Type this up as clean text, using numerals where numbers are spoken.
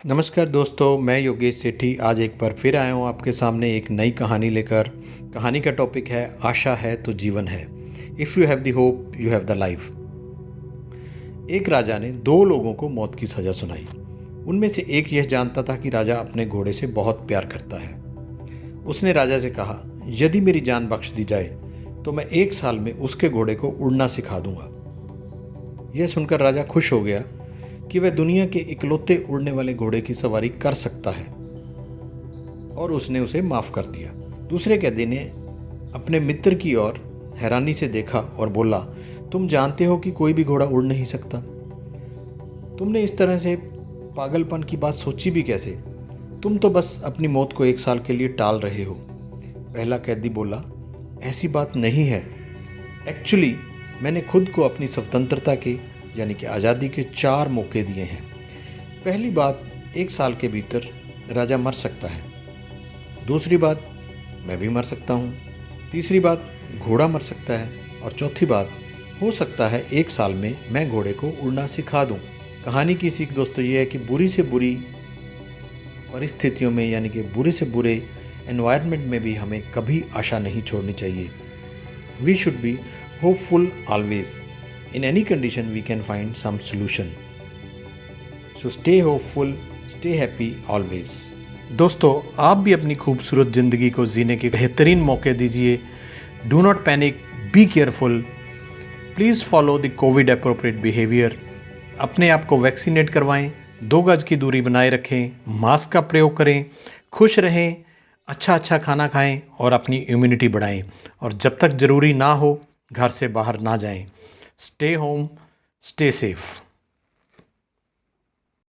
नमस्कार दोस्तों, मैं योगेश सेठी आज एक बार फिर आया हूँ आपके सामने एक नई कहानी लेकर। कहानी का टॉपिक है आशा है तो जीवन है। If you have the hope you have the life. एक राजा ने दो लोगों को मौत की सज़ा सुनाई। उनमें से एक यह जानता था कि राजा अपने घोड़े से बहुत प्यार करता है। उसने राजा से कहा, यदि मेरी जान बख्श दी जाए तो मैं 1 साल में उसके घोड़े को उड़ना सिखा दूंगा। यह सुनकर राजा खुश हो गया कि वह दुनिया के इकलौते उड़ने वाले घोड़े की सवारी कर सकता है और उसने उसे माफ कर दिया। दूसरे कैदी ने अपने मित्र की ओर हैरानी से देखा और बोला, तुम जानते हो कि कोई भी घोड़ा उड़ नहीं सकता। तुमने इस तरह से पागलपन की बात सोची भी कैसे? तुम तो बस अपनी मौत को 1 साल के लिए टाल रहे हो। पहला कैदी बोला, ऐसी बात नहीं है। एक्चुअली मैंने खुद को अपनी स्वतंत्रता के यानी कि आज़ादी के 4 मौके दिए हैं। पहली बात, 1 साल के भीतर राजा मर सकता है। दूसरी बात, मैं भी मर सकता हूँ। तीसरी बात, घोड़ा मर सकता है। और चौथी बात, हो सकता है 1 साल में मैं घोड़े को उड़ना सिखा दूँ। कहानी की सीख दोस्तों ये है कि बुरी से बुरी परिस्थितियों में यानी कि बुरे से बुरे एनवायरनमेंट में भी हमें कभी आशा नहीं छोड़नी चाहिए। We should be hopeful always. In any condition, we can find some solution. So stay hopeful, stay happy always. दोस्तों, आप भी अपनी खूबसूरत ज़िंदगी को जीने के बेहतरीन मौके दीजिए। Do not panic, be careful, please follow the Covid appropriate behaviour. अपने आप को वैक्सीनेट करवाएं, 2 गज की दूरी बनाए रखें, मास्क का प्रयोग करें, खुश रहें, अच्छा खाना खाएं और अपनी इम्यूनिटी बढ़ाएं। और जब तक ज़रूरी ना हो घर से बाहर ना जाएं। Stay home, stay safe.